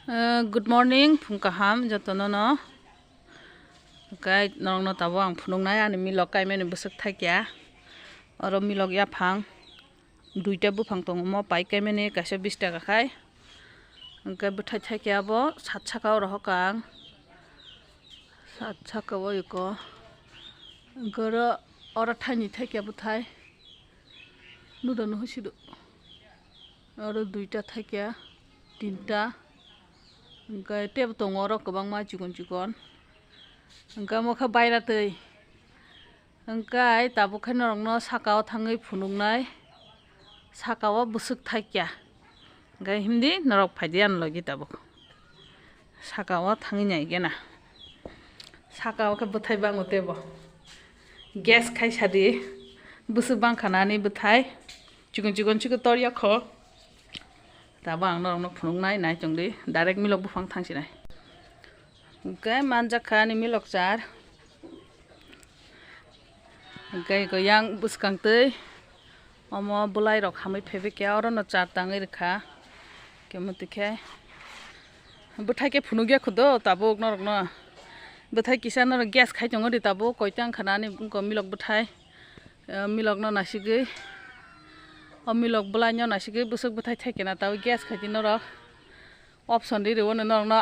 Good morning, Phungkaham, Jotono. Guide Norno Tawang, Phunungnaya, and Milok, I mean, Busuk Takia, or Milok Yapang, Duita Bupang Tomo, Paikemene, Kashabista Kai, and Gabutakiabo, Satchaka or Hokang, Satchaka Woyko, Goro or a tiny Takiabutai, Nudan Hushidu, or Duita Takia, Tinta. Cái tiếp tục ngó đó có bằng mai chỉ còn cái mà khai bay ra tới cái ta bộ khai nó sakao thằng ấy phụ nung này sakao busuk thay kia cái hindi nó phải đi ăn rồi ta bộ sakao thằng ấy nhảy cái nè sakao cái bút thay bang ute bo gas khai sa đi busuk bang khana này bút thay chỉ còn tori khó ta bang nó phụ nung này trong đi direct milok bu phang thang si này cái manja khani milok char cái yang buskang tei omo bulai rok hamai phebe ke oro no char tangai rekha kemuti khe buthai ke phunugya khudo tabo nok no buthai kisan no gas khai chongo di tabo koitang khanani ko milok buthai milok no nasigi milok bulai no nasigi busuk buthai thekena tabo gas khai no ro option di rewo no no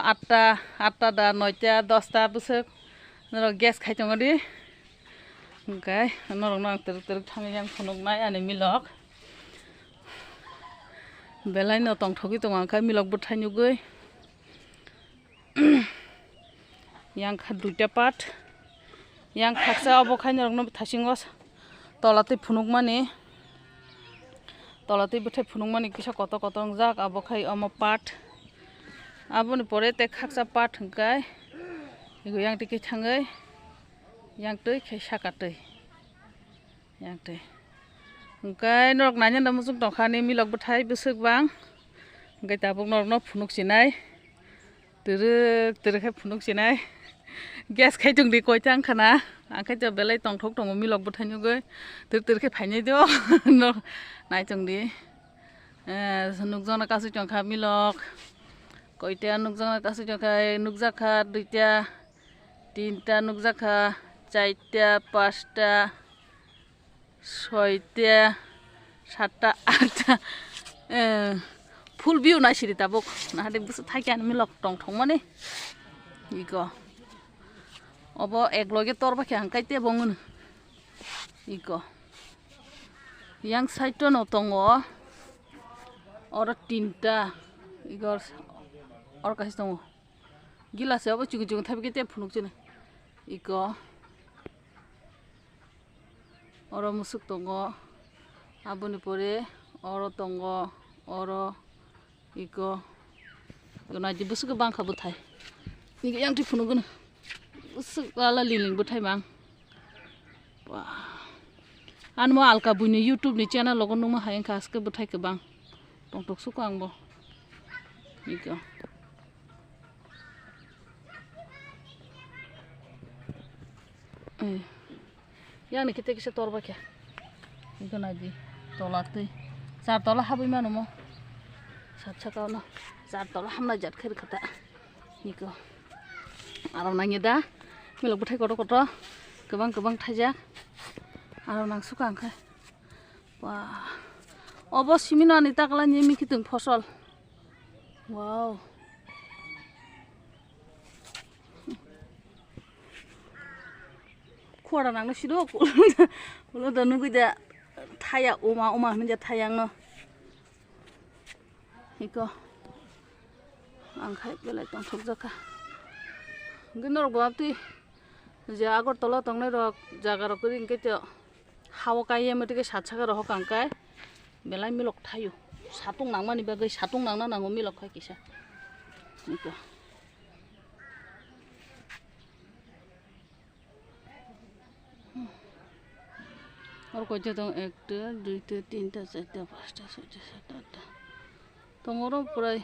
8 da 9 10 busuk no gas khai chongo di okay no ter thang yang phunuk nai ani milok belai no tong thoki tong khai milok buthai nyugoi yang kha duita part yang khaksa obo khai no thasingos tolate phunuk mani tolate buthai phunuk mani kisa kota jak abo khai omo part aboni pore te khaksa part hingkai ego yang tiki thangai yang tei khai sakatei yang tei hingkai norok nanya da musuk tongkhani milok buthai busuk bang hingkai tabuk norok no phunuk sinai tere khai phunuk sinai gas khai tungdi koitang khana angkai to belai tongthok tongo milok buthai nyugoi tere khai phainai dio no nai tungdi nukjona kasu tongkha milok koita nukjona kasu tongkha nukjakha duita tinta nukjakha চারটা পাঁচটা ছয়টা সাতটা আটটা ফুল বিউ নাই সিরি তাবক না হাতে বুসু থাকি আনি মিলক টং টং মানে ইকো অব একলগে তোর বাকি হাঙ্কাইতে বঙন ইকো yang সাইটো নতঙ্গ অর তিনটা ইগর অর কাছে দङ গিলাসে অব চিকু থাবিকে ফুনুক চিনে eco oro musuk tongo aboni pore oro tongo oro iko gona di busuk bang khabu thai ni yang ti phunu gun busuk wala liling bu thai mang anmo alka buini youtube ni channel logon numa hayen khas ke bu thai ke bang tong tok su kang bo iko yang nih kita kisah torba kya, itu naji tolak tuh, saat tolak habis mana mo, saat cakap na, saat tolak hamna jat kiri kata, niko, alam nanya dah, milok butai koto, kebang tajak, alam nang suka angkai, wah, obos simino anita kalah nyemi kitung fosol, wow. Kuara nang no sido ulo da nugu da thaya oma nja thayang no iko angkhai belai tong thok jaka ginor gapti je agor tola tongnai rok jaga rok ring ke to hawo kai emete ke satchaka rok angkai belai milok thayu satung nangmani bagai satung nangna nango milok khai kisa iko और कोई तो एक दुई तीन चार पाँच छः सात आठ तंगरो प्राय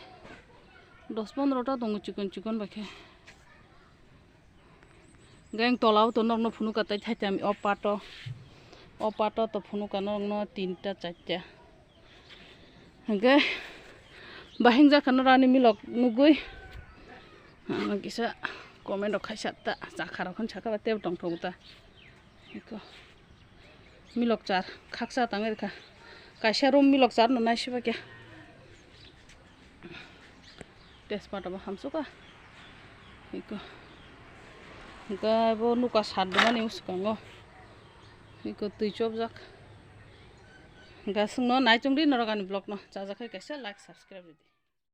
10-15टा दङ चिकन बाखे गैंग तलाव तो नरनो फुनु काtai थाइताम अपाटो तो फुनु कानो न 3टा 4टा हंगे बाहिंग जा खानो रानी मिलक नुगुई Kisa komen rok kaisa ta jakha rok saka ba teb tong thong ta iko milok char khaksa tangir kha kaisa rom milok char no naisiba kya tespata ba hamso ka iko ga bo nuka sat dani uskango iko tui chop jak ga sungno nai chungri norogani blog no chajakhai kaisa like subscribe